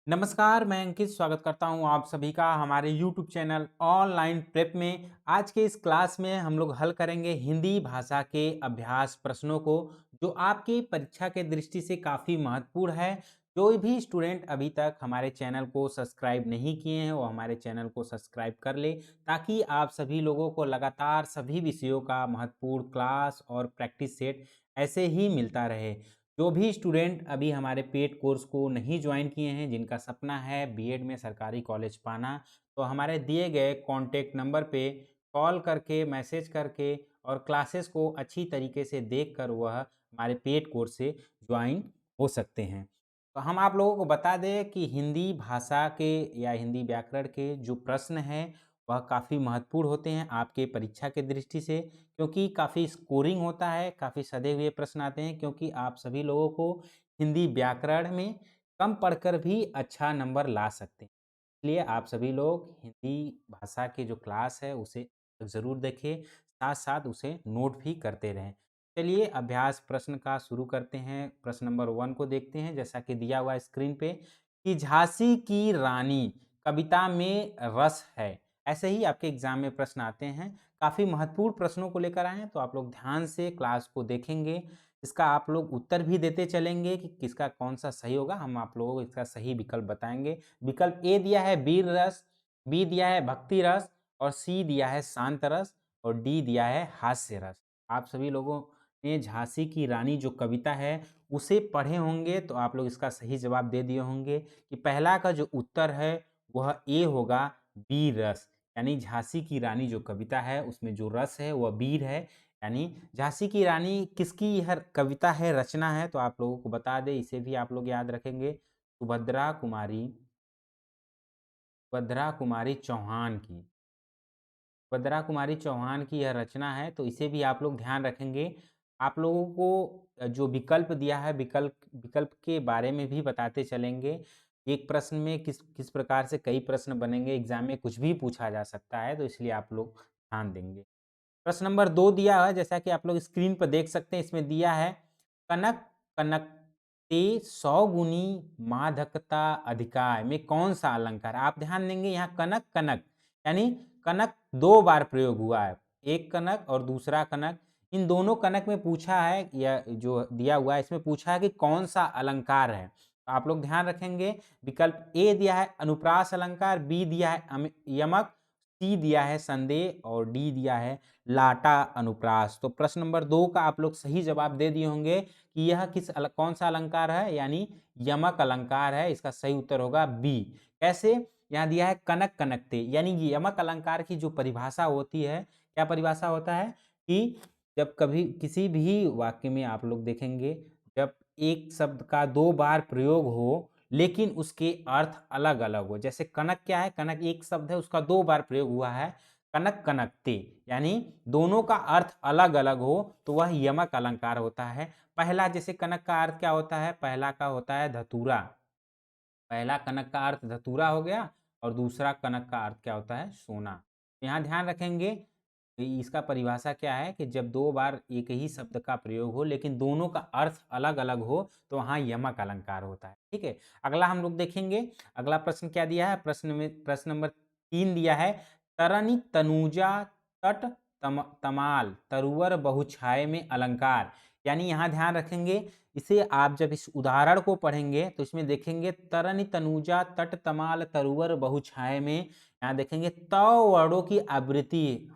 नमस्कार, मैं अंकित स्वागत करता हूं आप सभी का हमारे YouTube चैनल ऑनलाइन प्रेप में। आज के इस क्लास में हम लोग हल करेंगे हिंदी भाषा के अभ्यास प्रश्नों को, जो आपकी परीक्षा के दृष्टि से काफ़ी महत्वपूर्ण है। जो भी स्टूडेंट अभी तक हमारे चैनल को सब्सक्राइब नहीं किए हैं, वो हमारे चैनल को सब्सक्राइब कर ले, ताकि आप सभी लोगों को लगातार सभी विषयों का महत्वपूर्ण क्लास और प्रैक्टिस सेट ऐसे ही मिलता रहे। जो भी स्टूडेंट अभी हमारे पेड कोर्स को नहीं ज्वाइन किए हैं, जिनका सपना है बीएड में सरकारी कॉलेज पाना, तो हमारे दिए गए कॉन्टैक्ट नंबर पे कॉल करके, मैसेज करके और क्लासेस को अच्छी तरीके से देखकर वह हमारे पेड कोर्स से ज्वाइन हो सकते हैं। तो हम आप लोगों को बता दें कि हिंदी भाषा के या हिंदी व्याकरण के जो प्रश्न हैं, वह काफ़ी महत्वपूर्ण होते हैं आपके परीक्षा के दृष्टि से, क्योंकि काफ़ी स्कोरिंग होता है, काफ़ी सधे हुए प्रश्न आते हैं, क्योंकि आप सभी लोगों को हिंदी व्याकरण में कम पढ़कर भी अच्छा नंबर ला सकते हैं। इसलिए आप सभी लोग हिंदी भाषा की जो क्लास है उसे ज़रूर देखें, साथ-साथ उसे नोट भी करते रहें। चलिए अभ्यास प्रश्न का शुरू करते हैं। प्रश्न नंबर 1 को देखते हैं, जैसा कि दिया हुआ है स्क्रीन पे कि झांसी की रानी कविता में रस है। ऐसे ही आपके एग्ज़ाम में प्रश्न आते हैं। काफ़ी महत्वपूर्ण प्रश्नों को लेकर आए हैं, तो आप लोग ध्यान से क्लास को देखेंगे। इसका आप लोग उत्तर भी देते चलेंगे कि किसका कौन-सा सही होगा। हम आप लोगों को इसका सही विकल्प बताएँगे। विकल्प ए दिया है वीर रस, बी दिया है भक्ति रस और सी दिया है शांत रस और डी दिया है हास्य रस। आप सभी लोगों ने झांसी की रानी जो कविता है उसे पढ़े होंगे, तो आप लोग इसका सही जवाब दे दिए होंगे कि पहला का जो उत्तर है वह ए होगा, वीर रस। यानी झांसी की रानी जो कविता है उसमें जो रस है वह वीर है। यानी झांसी की रानी किसकी यह कविता है, रचना है, तो आप लोगों को बता दें, इसे भी आप लोग याद रखेंगे, सुभद्रा कुमारी चौहान की। सुभद्रा कुमारी चौहान की यह रचना है, तो इसे भी आप लोग ध्यान रखेंगे। आप लोगों को जो विकल्प दिया है, विकल्प विकल्प के बारे में भी बताते चलेंगे। एक प्रश्न में किस किस प्रकार से कई प्रश्न बनेंगे, एग्जाम में कुछ भी पूछा जा सकता है, तो इसलिए आप लोग ध्यान देंगे। प्रश्न नंबर 2 दिया है, जैसा कि आप लोग स्क्रीन पर देख सकते हैं, इसमें दिया है कनक कनकते 100 गुनी माधकता अधिकाय में कौन सा अलंकार। आप ध्यान देंगे यहाँ कनक कनक यानी कनक 2 बार प्रयोग हुआ है। एक कनक और दूसरा कनक, इन दोनों कनक में पूछा है, या जो दिया हुआ है इसमें पूछा है कि कौन सा अलंकार है। तो आप लोग ध्यान रखेंगे, विकल्प ए दिया है अनुप्रास अलंकार, बी दिया है यमक, सी दिया है संदेह और डी दिया है लाटा अनुप्रास। तो प्रश्न नंबर 2 का आप लोग सही जवाब दे दिए होंगे कि यह कौन सा अलंकार है, यानी यमक अलंकार है। इसका सही उत्तर होगा बी। कैसे? यहाँ दिया है कनक कनकते, यानी यमक अलंकार की जो परिभाषा होती है, क्या परिभाषा होता है कि जब कभी किसी भी वाक्य में आप लोग देखेंगे, जब एक शब्द का 2 बार प्रयोग हो लेकिन उसके अर्थ अलग-अलग हो। जैसे कनक क्या है? कनक एक शब्द है, उसका 2 बार प्रयोग हुआ है। कनक कनकते यानी दोनों का अर्थ अलग-अलग हो, तो वह यमक अलंकार होता है। पहला, जैसे कनक का अर्थ क्या होता है? पहला का होता है धतूरा। पहला कनक का अर्थ धतूरा हो गया और दूसरा कनक का अर्थ क्या होता है? सोना। यहाँ ध्यान रखेंगे कि इसका परिभाषा क्या है कि जब 2 बार एक ही शब्द का प्रयोग हो लेकिन दोनों का अर्थ अलग-अलग हो, तो वहाँ यमक अलंकार होता है। ठीक है? अगला हम लोग देखेंगे, अगला प्रश्न क्या दिया है? प्रश्न नंबर 3 दिया है तरनि तनूजा तट तमाल तरुवर बहुछाये में अलंकार। यानी यहाँ ध्यान रखेंगे, इसे आप जब इस उदाहरण को पढ़ेंगे तो इसमें देखेंगे तरनि तनूजा तट तमाल तरुवर बहुछाये में, यहाँ देखेंगे त वर्णों की आवृत्ति,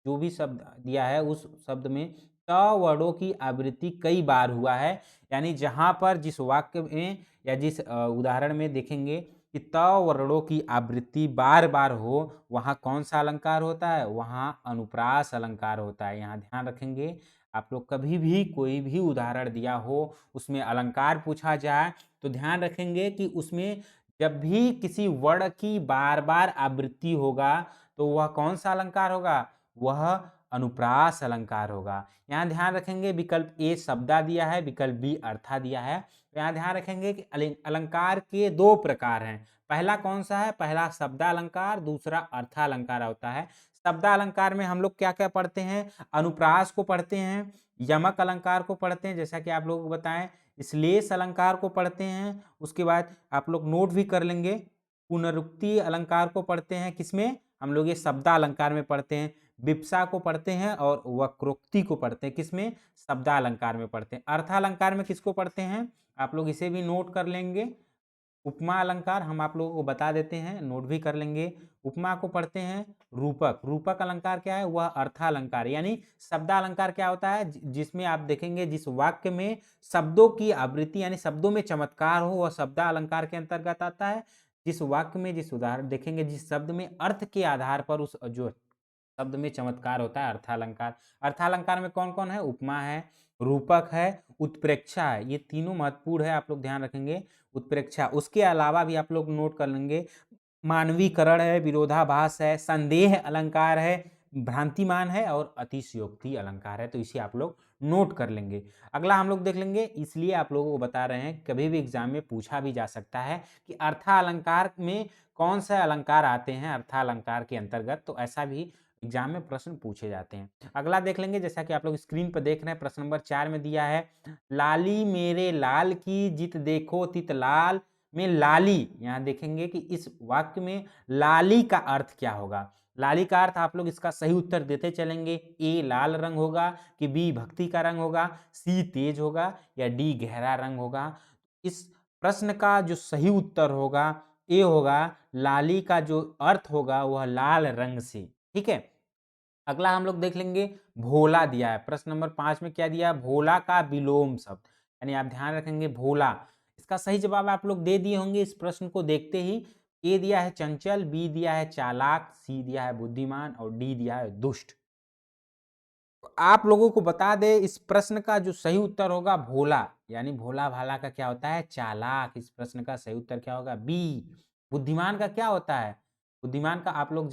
जो भी शब्द दिया है उस शब्द में त वर्णों की आवृत्ति कई बार हुआ है। यानी जहाँ पर जिस वाक्य में या जिस उदाहरण में देखेंगे कि त वर्णों की आवृत्ति बार-बार हो, वहाँ कौन सा अलंकार होता है? वहाँ अनुप्रास अलंकार होता है। यहाँ ध्यान रखेंगे, आप लोग कभी भी कोई भी उदाहरण दिया हो, उसमें अलंकार पूछा जाए, तो ध्यान रखेंगे कि उसमें जब भी किसी वर्ण की बार-बार आवृत्ति होगा, तो वह कौन सा अलंकार होगा? वह अनुप्रास अलंकार होगा। यहाँ ध्यान रखेंगे, विकल्प ए शब्दा दिया है, विकल्प बी अर्था दिया है। यहाँ ध्यान रखेंगे कि अलंकार के 2 प्रकार हैं। पहला कौन सा है? पहला शब्दालंकार, दूसरा अर्थालंकार होता है। शब्दालंकार में हम लोग क्या-क्या पढ़ते हैं? अनुप्रास को पढ़ते हैं, यमक अलंकार को पढ़ते हैं, जैसा कि आप लोगों को बताएँ, श्लेष अलंकार को पढ़ते हैं, उसके बाद आप लोग नोट भी कर लेंगे। पुनरुक्ति अलंकार को पढ़ते हैं, किसमें हम लोग ये शब्दालंकार में पढ़ते हैं। विप्सा को पढ़ते हैं और वक्रोक्ति को पढ़ते हैं, किसमें शब्दालंकार में पढ़ते हैं। अर्थालंकार में किसको पढ़ते हैं, आप लोग इसे भी नोट कर लेंगे। उपमा अलंकार हम आप लोगों को बता देते हैं, नोट भी कर लेंगे। उपमा को पढ़ते हैं। रूपक, रूपक अलंकार क्या है, वह अर्थालंकार यानी शब्दालंकार क्या होता है, जिसमें आप देखेंगे जिस वाक्य में शब्दों की आवृत्ति यानी शब्दों में चमत्कार हो, वह शब्दालंकार के अंतर्गत आता है। जिस वाक्य में, जिस उदाहरण देखेंगे, जिस शब्द में अर्थ के आधार पर उस जो शब्द में चमत्कार होता है, अर्थालंकार। अर्थालंकार में कौन कौन है, उपमा है, रूपक है, उत्प्रेक्षा है, ये तीनों महत्वपूर्ण है, आप लोग ध्यान रखेंगे। उत्प्रेक्षा, उसके अलावा भी आप लोग नोट कर लेंगे, मानवीकरण है, विरोधाभास है, संदेह अलंकार है, भ्रांतिमान है और अतिशयोक्ति अलंकार है। तो इसे आप लोग नोट कर लेंगे। अगला हम लोग देख लेंगे, इसलिए आप लोगों को बता रहे हैं, कभी भी एग्जाम में पूछा भी जा सकता है कि अर्थालंकार में कौन सा अलंकार आते हैं अर्थालंकार के अंतर्गत, तो ऐसा भी एग्जाम में प्रश्न पूछे जाते हैं। अगला देख लेंगे, जैसा कि आप लोग स्क्रीन पर देख रहे हैं, प्रश्न नंबर 4 में दिया है, लाली मेरे लाल की जित देखो तित लाल में लाली, यहाँ देखेंगे कि इस वाक्य में लाली का अर्थ क्या होगा। लाली का अर्थ आप लोग इसका सही उत्तर देते चलेंगे। ए लाल रंग होगा कि बी भक्ति का रंग होगा, सी तेज होगा या डी गहरा रंग होगा। इस प्रश्न का जो सही उत्तर होगा ए होगा, लाली का जो अर्थ होगा वह लाल रंग से। ठीक है, अगला हम लोग देख लेंगे, भोला दिया है। प्रश्न नंबर 5 में क्या दिया, भोला का विलोम शब्द, यानी आप ध्यान रखेंगे भोला। इसका सही जवाब आप लोग दे दिए होंगे इस प्रश्न को देखते ही। ए दिया है चंचल, बी दिया है चालाक, सी दिया है बुद्धिमान और डी दिया है दुष्ट। तो आप लोगों को बता दे, इस प्रश्न का जो सही उत्तर होगा भोला, यानी भोला भाला का क्या होता है, चालाक। इस प्रश्न का सही उत्तर क्या होगा, बी। बुद्धिमान का क्या होता है, बुद्धिमान का आप लोग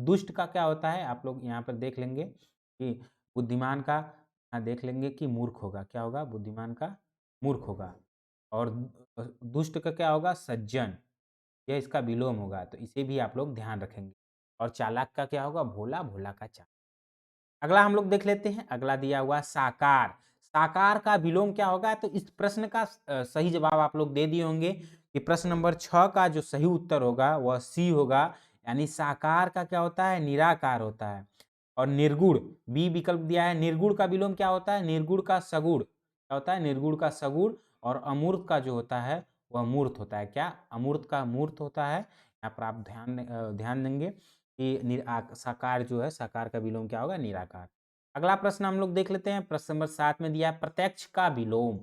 दुष्ट का क्या होता है, आप लोग यहाँ पर देख लेंगे कि बुद्धिमान का देख लेंगे कि मूर्ख होगा। क्या होगा, बुद्धिमान का मूर्ख होगा। और दुष्ट का क्या होगा, सज्जन, यह इसका विलोम होगा। तो इसे भी आप लोग ध्यान रखेंगे। और चालाक का क्या होगा, भोला, भोला का चालाक। अगला हम लोग देख लेते हैं, अगला दिया हुआ साकार। साकार का विलोम क्या होगा, तो इस प्रश्न का सही जवाब आप लोग दे दिए होंगे कि प्रश्न नंबर 6 का जो सही उत्तर होगा वह सी होगा, यानी साकार का क्या होता है, निराकार होता है। और निर्गुण, बी विकल्प दिया है। निर्गुण का विलोम क्या होता है, निर्गुण का सगुण, क्या होता है, निर्गुण का सगुण। और अमूर्त का जो होता है वह मूर्त होता है। क्या, अमूर्त का मूर्त होता है। यहाँ पर आप ध्यान देंगे कि साकार जो है, साकार का विलोम क्या होगा, निराकार। अगला प्रश्न हम लोग देख लेते हैं, प्रश्न नंबर 7 में दिया है प्रत्यक्ष का विलोम।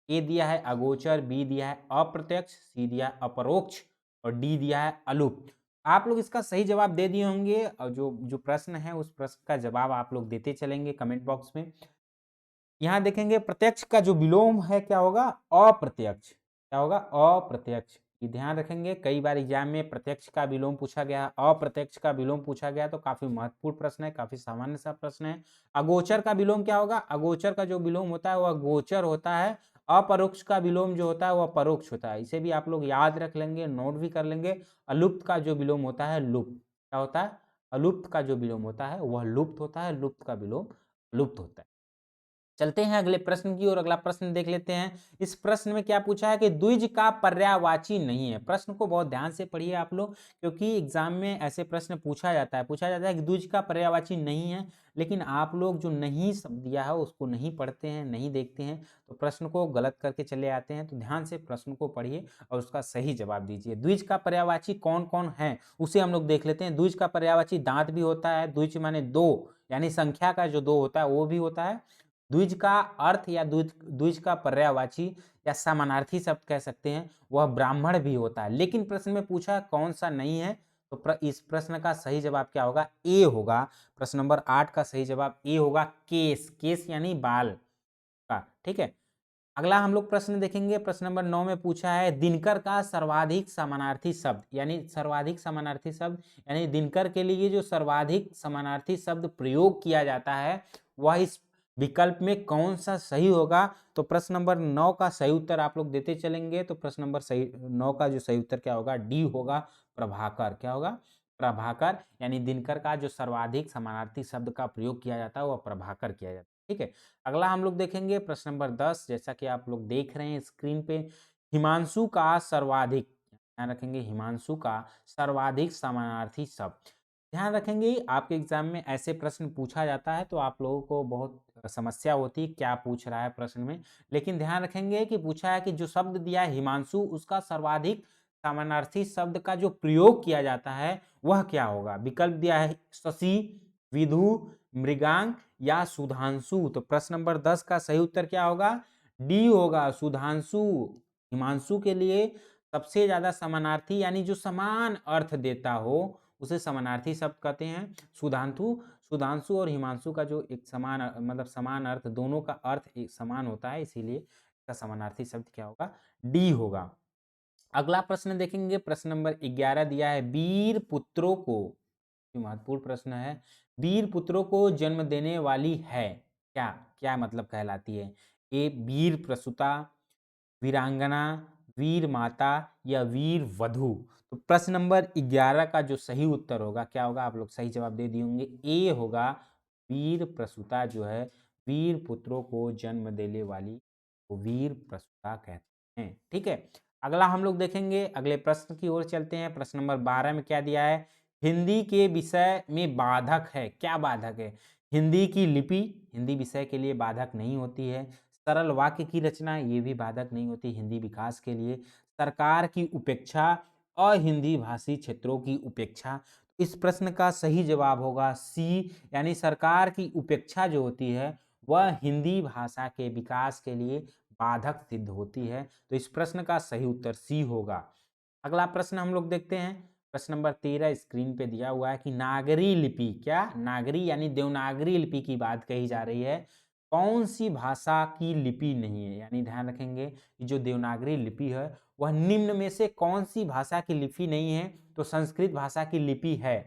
ए दिया है अगोचर, बी दिया है अप्रत्यक्ष, सी दिया है अपरोक्ष और डी दिया है अलुप्त। आप लोग इसका सही जवाब दे दिए होंगे, और जो जो प्रश्न है उस प्रश्न का जवाब आप लोग देते चलेंगे कमेंट बॉक्स में। यहाँ देखेंगे प्रत्यक्ष का जो विलोम है क्या होगा, अप्रत्यक्ष। क्या होगा, अप्रत्यक्ष। ये ध्यान रखेंगे, कई बार एग्जाम में प्रत्यक्ष का विलोम पूछा गया, अप्रत्यक्ष का विलोम पूछा गया, तो काफी महत्वपूर्ण प्रश्न है, काफी सामान्य सा प्रश्न है। अगोचर का विलोम क्या होगा, अगोचर का जो विलोम होता है वह गोचर होता है। अपरोक्ष का विलोम जो होता है वह परोक्ष होता है। इसे भी आप लोग याद रख लेंगे, नोट भी कर लेंगे। अलुप्त का जो विलोम होता है लुप्त, क्या होता है, अलुप्त का जो विलोम होता है वह लुप्त होता है, लुप्त का विलोम लुप्त होता है। चलते हैं अगले प्रश्न की ओर। अगला प्रश्न देख लेते हैं। इस प्रश्न में क्या पूछा है कि द्विज का पर्यायवाची नहीं है। प्रश्न को बहुत ध्यान से पढ़िए आप लोग, क्योंकि एग्जाम में ऐसे प्रश्न पूछा जाता है कि द्विज का पर्यायवाची नहीं है, लेकिन आप लोग जो नहीं शब्द दिया है उसको नहीं पढ़ते हैं, नहीं देखते हैं, तो प्रश्न को गलत करके चले आते हैं। तो ध्यान से प्रश्न को पढ़िए और उसका सही जवाब दीजिए। द्विज का पर्यायवाची कौन कौन है उसे हम लोग देख लेते हैं। द्विज का पर्यायवाची दांत भी होता है, द्विज माने दो, यानी संख्या का जो दो होता है वो भी होता है। द्विज का अर्थ या द्विज का पर्यायवाची या समानार्थी शब्द कह सकते हैं, वह ब्राह्मण भी होता है। लेकिन प्रश्न में पूछा कौन सा नहीं है, तो इस प्रश्न का सही जवाब क्या होगा, ए होगा। प्रश्न नंबर 8 का सही जवाब ए होगा, केस। केस यानी बाल का। ठीक है, अगला हम लोग प्रश्न देखेंगे। प्रश्न नंबर 9 में पूछा है दिनकर का सर्वाधिक समानार्थी शब्द, यानी सर्वाधिक समानार्थी शब्द, यानी दिनकर के लिए जो सर्वाधिक समानार्थी शब्द प्रयोग किया जाता है वह इस विकल्प में कौन सा सही होगा। तो प्रश्न नंबर 9 का सही उत्तर आप लोग देते चलेंगे। तो प्रश्न नंबर 9 का जो सही उत्तर क्या होगा, डी होगा, प्रभाकर। क्या होगा, प्रभाकर, यानी दिनकर का जो सर्वाधिक समानार्थी शब्द का प्रयोग किया जाता है वह प्रभाकर किया जाता है। ठीक है। अगला हम लोग देखेंगे प्रश्न नंबर 10, जैसा कि आप लोग देख रहे हैं स्क्रीन पे, हिमांशु का सर्वाधिक, ध्यान रखेंगे, हिमांशु का सर्वाधिक समानार्थी शब्द। ध्यान रखेंगे आपके एग्जाम में ऐसे प्रश्न पूछा जाता है तो आप लोगों को बहुत समस्या होती है क्या पूछ रहा है प्रश्न में, लेकिन ध्यान रखेंगे कि पूछा है कि जो शब्द दिया है हिमांशु, उसका सर्वाधिक समानार्थी शब्द का जो प्रयोग किया जाता है वह क्या होगा। विकल्प दिया है शशि, विधु, मृगांक या सुधांशु। तो प्रश्न नंबर 10 का सही उत्तर क्या होगा, डी होगा, सुधांशु। हिमांशु के लिए सबसे ज्यादा समानार्थी यानी जो समान अर्थ देता हो उसे समानार्थी शब्द कहते हैं। सुधांशु, सुधांशु और हिमांशु का जो एक समान मतलब समान अर्थ, दोनों का अर्थ एक समान होता है, इसीलिए इसका समानार्थी शब्द क्या होगा, डी होगा। अगला प्रश्न देखेंगे, प्रश्न नंबर 11 दिया है, वीर पुत्रों को, महत्वपूर्ण प्रश्न है, वीर पुत्रों को जन्म देने वाली है क्या, क्या मतलब कहलाती है। ए वीर प्रसूता, वीरांगना, वीर माता या वीर वधु। तो प्रश्न नंबर 11 का जो सही उत्तर होगा क्या होगा, आप लोग सही जवाब दे दिए होंगे, ए होगा, वीर प्रसूता जो है वीर पुत्रों को जन्म देने वाली वो वीर प्रसूता कहते हैं। ठीक है। अगला हम लोग देखेंगे, अगले प्रश्न की ओर चलते हैं। प्रश्न नंबर 12 में क्या दिया है, हिंदी के विषय में बाधक है, क्या बाधक है, हिंदी की लिपि, हिंदी विषय के लिए बाधक नहीं होती है। सरल वाक्य की रचना, ये भी बाधक नहीं होती हिंदी विकास के लिए। सरकार की उपेक्षा, अहिंदी भाषी क्षेत्रों की उपेक्षा। इस प्रश्न का सही जवाब होगा सी, यानी सरकार की उपेक्षा जो होती है वह हिंदी भाषा के विकास के लिए बाधक सिद्ध होती है। तो इस प्रश्न का सही उत्तर सी होगा। अगला प्रश्न हम लोग देखते हैं, प्रश्न नंबर 13 स्क्रीन पे दिया हुआ है कि नागरी लिपि, क्या नागरी यानी देवनागरी लिपि की बात कही जा रही है, कौन सी भाषा की लिपि नहीं है, यानी ध्यान रखेंगे कि जो देवनागरी लिपि है वह निम्न में से कौन सी भाषा की लिपि नहीं है। तो संस्कृत भाषा की लिपि है।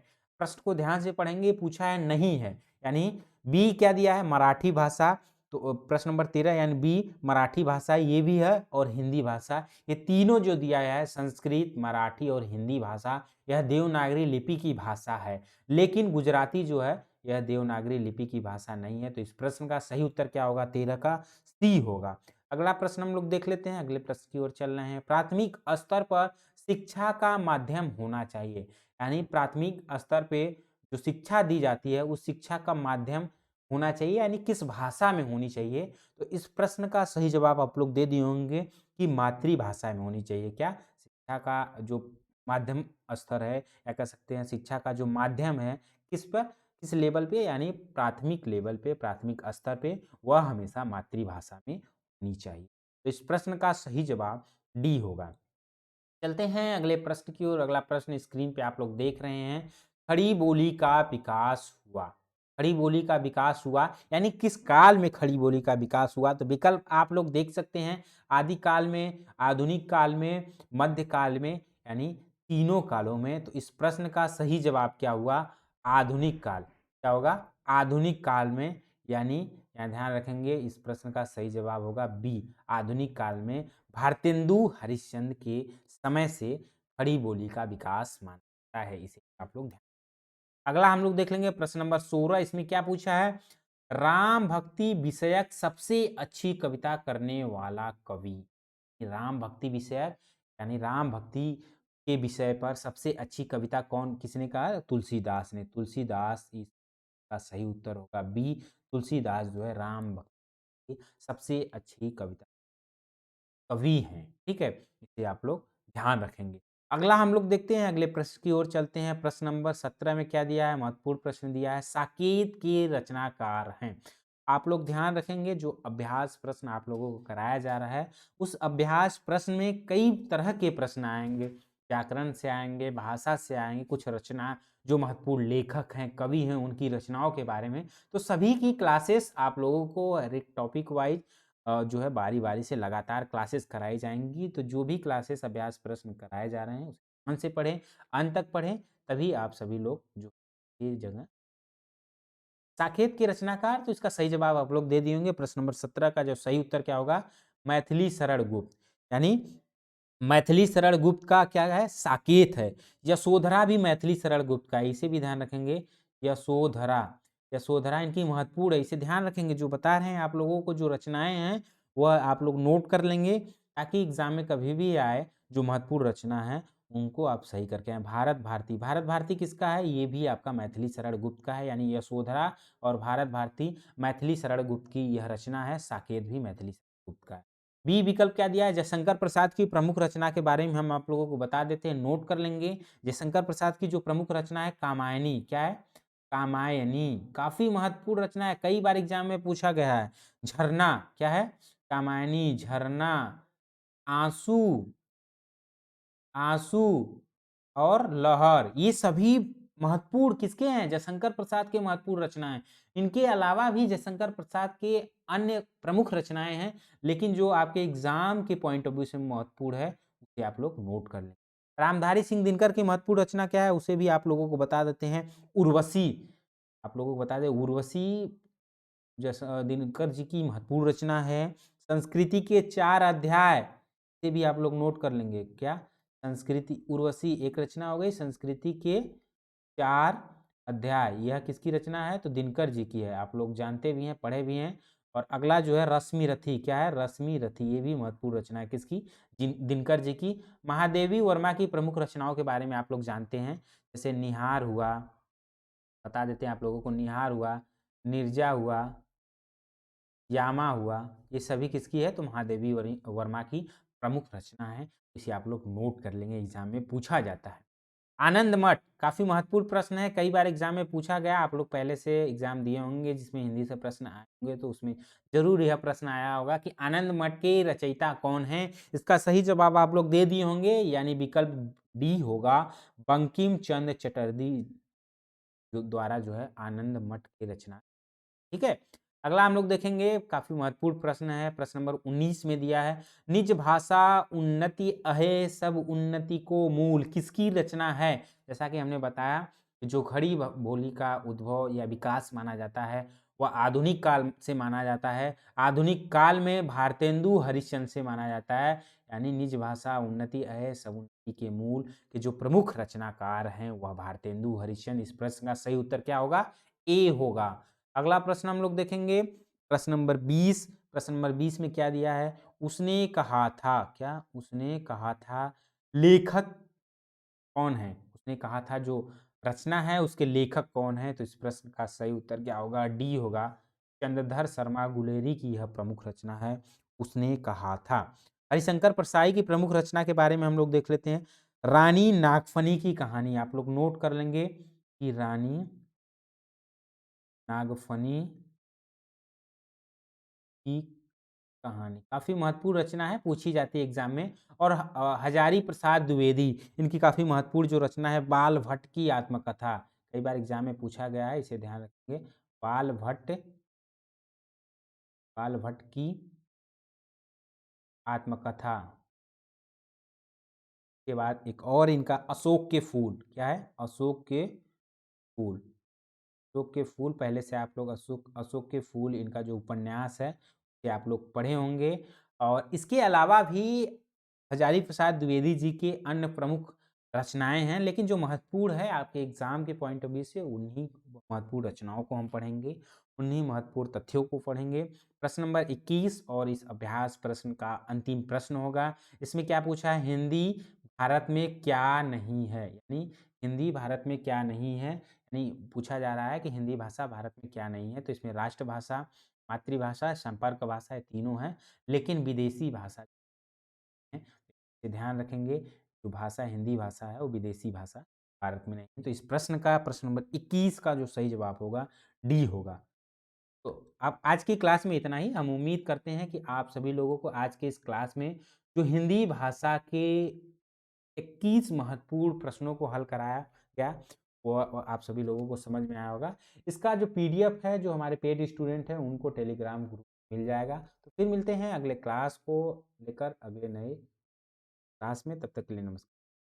प्रश्न को ध्यान से पढ़ेंगे, पूछा है नहीं है, यानी बी क्या दिया है, मराठी भाषा। तो प्रश्न नंबर 13 यानी बी मराठी भाषा, ये भी है, और हिंदी भाषा, ये तीनों जो दिया है संस्कृत, मराठी और हिंदी भाषा, यह देवनागरी लिपि की भाषा है। लेकिन गुजराती जो है यह देवनागरी लिपि की भाषा नहीं है। तो इस प्रश्न का सही उत्तर क्या होगा, 13 का सी होगा। अगला प्रश्न हम लोग देख लेते हैं, अगले प्रश्न की ओर चल रहे हैं। प्राथमिक स्तर पर शिक्षा का माध्यम होना चाहिए, यानी प्राथमिक स्तर पे जो शिक्षा दी जाती है उस शिक्षा का माध्यम होना चाहिए, यानी किस भाषा में होनी चाहिए। तो इस प्रश्न का सही जवाब आप लोग दे दिए होंगे कि मातृभाषा में होनी चाहिए। क्या शिक्षा का जो माध्यम स्तर है, या कह सकते हैं शिक्षा का जो माध्यम है, किस पर, किस लेवल पे, यानी प्राथमिक लेवल पे, प्राथमिक स्तर पे वह हमेशा मातृभाषा में होनी चाहिए। तो इस प्रश्न का सही जवाब डी होगा। चलते हैं अगले प्रश्न की ओर। अगला प्रश्न स्क्रीन पे आप लोग देख रहे हैं, खड़ी बोली का विकास हुआ, खड़ी बोली का विकास हुआ यानी किस काल में खड़ी बोली का विकास हुआ। तो विकल्प आप लोग देख सकते हैं, आदि काल में, आधुनिक काल में, मध्य काल में, यानी तीनों कालों में। तो इस प्रश्न का सही जवाब क्या हुआ, आधुनिक काल, क्या होगा, आधुनिक काल में, यानी यहाँ ध्यान रखेंगे इस प्रश्न का सही जवाब होगा बी, आधुनिक काल में भारतेंदु हरिश्चंद्र के समय से खड़ी बोली का विकास मानता है, इसे आप लोग ध्यान। अगला हम लोग देख लेंगे प्रश्न नंबर 16, इसमें क्या पूछा है, राम भक्ति विषयक सबसे अच्छी कविता करने वाला कवि। राम भक्ति विषयक यानी राम भक्ति के विषय पर सबसे अच्छी कविता कौन, किसने कहा, तुलसीदास ने। तुलसीदास इसका सही उत्तर होगा बी, तुलसीदास जो है राम भक्ति की सबसे अच्छी कविता कवि हैं। ठीक है, इसे आप लोग ध्यान रखेंगे। अगला हम लोग देखते हैं, अगले प्रश्न की ओर चलते हैं। प्रश्न नंबर 17 में क्या दिया है, महत्वपूर्ण प्रश्न दिया है, साकेत के रचनाकार हैं। आप लोग ध्यान रखेंगे, जो अभ्यास प्रश्न आप लोगों को कराया जा रहा है उस अभ्यास प्रश्न में कई तरह के प्रश्न आएंगे, व्याकरण से आएंगे, भाषा से आएंगे, कुछ रचना जो महत्वपूर्ण लेखक हैं, कवि हैं, उनकी रचनाओं के बारे में। तो सभी की क्लासेस आप लोगों को हर एक टॉपिक वाइज जो है बारी बारी से लगातार क्लासेस कराई जाएंगी। तो जो भी क्लासेस अभ्यास प्रश्न कराए जा रहे हैं उसे मन से पढ़ें, अंत तक पढ़ें, तभी आप सभी लोग जो ये जगह। साकेत के रचनाकार, तो इसका सही जवाब आप लोग दे दिए होंगे। प्रश्न नंबर 17 का जो सही उत्तर क्या होगा, मैथिली शरण गुप्त, यानी मैथिली शरण गुप्त का क्या है, साकेत है। यशोधरा भी मैथिली शरण गुप्त का है, इसे भी ध्यान रखेंगे, यशोधरा यशोधरा इनकी महत्वपूर्ण है, इसे ध्यान रखेंगे। जो बता रहे हैं आप लोगों को, जो रचनाएँ हैं, वह आप लोग नोट कर लेंगे, ताकि एग्ज़ाम में कभी भी आए, जो महत्वपूर्ण रचना है, उनको आप सही करके आएँ। भारत भारती, भारत भारती किसका है? ये भी आपका मैथिली शरण गुप्त का है, यानी यशोधरा और भारत भारती मैथिली शरण गुप्त की यह रचना है। साकेत भी मैथिली शरण गुप्त का है। बी विकल्प क्या दिया है? जयशंकर प्रसाद की प्रमुख रचना के बारे में हम आप लोगों को बता देते हैं, नोट कर लेंगे। जयशंकर प्रसाद की जो प्रमुख रचना है, कामायनी, क्या है? कामायनी, काफ़ी महत्वपूर्ण रचना है, कई बार एग्ज़ाम में पूछा गया है। झरना, क्या है? कामायनी, झरना, आँसू, आँसू और लहर, ये सभी महत्वपूर्ण किसके हैं? जयशंकर प्रसाद के महत्वपूर्ण रचनाएँ। इनके अलावा भी जयशंकर प्रसाद के अन्य प्रमुख रचनाएँ हैं, लेकिन जो आपके एग्ज़ाम के पॉइंट ऑफ व्यू से महत्वपूर्ण है, उसे आप लोग नोट कर लें। रामधारी सिंह दिनकर की महत्वपूर्ण रचना क्या है? उसे भी आप लोगों को बता देते हैं, उर्वशी। आप लोगों को बता दें, उर्वशी दिनकर जी की महत्वपूर्ण रचना है। संस्कृति के 4 अध्याय, से भी आप लोग नोट कर लेंगे। क्या? संस्कृति, उर्वशी एक रचना हो गई। संस्कृति के 4 अध्याय, यह किसकी रचना है? तो दिनकर जी की है। आप लोग जानते भी हैं, पढ़े भी हैं। और अगला जो है रश्मि रथी, क्या है? रश्मि रथी, ये भी महत्वपूर्ण रचना है, किसकी? दिनकर जी की। महादेवी वर्मा की प्रमुख रचनाओं के बारे में आप लोग जानते हैं, जैसे निहार हुआ, बता देते हैं आप लोगों को, निहार हुआ, नीरजा हुआ, यामा हुआ, ये सभी किसकी है? तो महादेवी वर्मा की प्रमुख रचना है। इसे आप लोग नोट कर लेंगे, एग्जाम में पूछा जाता है। आनंद मठ, काफ़ी महत्वपूर्ण प्रश्न है, कई बार एग्जाम में पूछा गया। आप लोग पहले से एग्जाम दिए होंगे जिसमें हिंदी से प्रश्न आए होंगे, तो उसमें जरूर यह प्रश्न आया होगा कि आनंद मठ के रचयिता कौन है। इसका सही जवाब आप लोग दे दिए होंगे, यानी विकल्प डी होगा, बंकिम चंद्र चटर्जी द्वारा जो है आनंद मठ की रचना। ठीक है, अगला हम लोग देखेंगे, काफी महत्वपूर्ण प्रश्न है, प्रश्न नंबर 19 में दिया है, निज भाषा उन्नति अहे सब उन्नति को मूल, किसकी रचना है? जैसा कि हमने बताया कि जो खड़ी बोली का उद्भव या विकास माना जाता है, वह आधुनिक काल से माना जाता है। आधुनिक काल में भारतेंदु हरिश्चंद्र से माना जाता है, यानी निज भाषा उन्नति अहे सब उन्नति के मूल के जो प्रमुख रचनाकार हैं वह भारतेंदु हरिश्चंद्र। इस प्रश्न का सही उत्तर क्या होगा? ए होगा। अगला प्रश्न हम लोग देखेंगे, प्रश्न नंबर 20। प्रश्न नंबर 20 में क्या दिया है? उसने कहा था, क्या? उसने कहा था, लेखक कौन है? उसने कहा था जो रचना है, उसके लेखक कौन है? तो इस प्रश्न का सही उत्तर क्या होगा? डी होगा, चंद्रधर शर्मा गुलेरी की यह प्रमुख रचना है, उसने कहा था। हरिशंकर परसाई की प्रमुख रचना के बारे में हम लोग देख लेते हैं, रानी नागफनी की कहानी। आप लोग नोट कर लेंगे कि रानी नागफनी की कहानी काफ़ी महत्वपूर्ण रचना है, पूछी जाती है एग्जाम में। और हजारी प्रसाद द्विवेदी, इनकी काफ़ी महत्वपूर्ण जो रचना है, बाल भट्ट की आत्मकथा, कई बार एग्जाम में पूछा गया है, इसे ध्यान रखेंगे। बाल भट्ट, बाल भट्ट की आत्मकथा के बाद एक और इनका अशोक के फूल, क्या है? अशोक के फूल, अशोक के फूल, पहले से आप लोग अशोक अशोक के फूल इनका जो उपन्यास है, ये आप लोग पढ़े होंगे। और इसके अलावा भी हजारी प्रसाद द्विवेदी जी के अन्य प्रमुख रचनाएं हैं, लेकिन जो महत्वपूर्ण है आपके एग्जाम के पॉइंट ऑफ व्यू से, उन्हीं महत्वपूर्ण रचनाओं को हम पढ़ेंगे, उन्हीं महत्वपूर्ण तथ्यों को पढ़ेंगे। प्रश्न नंबर 21 और इस अभ्यास प्रश्न का अंतिम प्रश्न होगा। इसमें क्या पूछा है? हिंदी भारत में क्या नहीं है, यानी हिंदी भारत में क्या नहीं है, यानी पूछा जा रहा है कि हिंदी भाषा भारत में क्या नहीं है। तो इसमें राष्ट्रभाषा, मातृभाषा, संपर्क भाषा, ये तीनों हैं, लेकिन विदेशी भाषा है, ये ध्यान रखेंगे। जो भाषा हिंदी भाषा है, वो विदेशी भाषा भारत में नहीं है। तो इस प्रश्न का, प्रश्न नंबर 21 का जो सही जवाब होगा, डी होगा। तो अब आज की क्लास में इतना ही। हम उम्मीद करते हैं कि आप सभी लोगों को आज के इस क्लास में जो हिंदी भाषा के 21 महत्वपूर्ण प्रश्नों को हल कराया गया, वो आप सभी लोगों को समझ में आया होगा। इसका जो पीडीएफ है, जो हमारे पेड स्टूडेंट हैं, उनको टेलीग्राम ग्रुप मिल जाएगा। तो फिर मिलते हैं अगले क्लास को लेकर, अगले नए क्लास में। तब तक के लिए नमस्कार।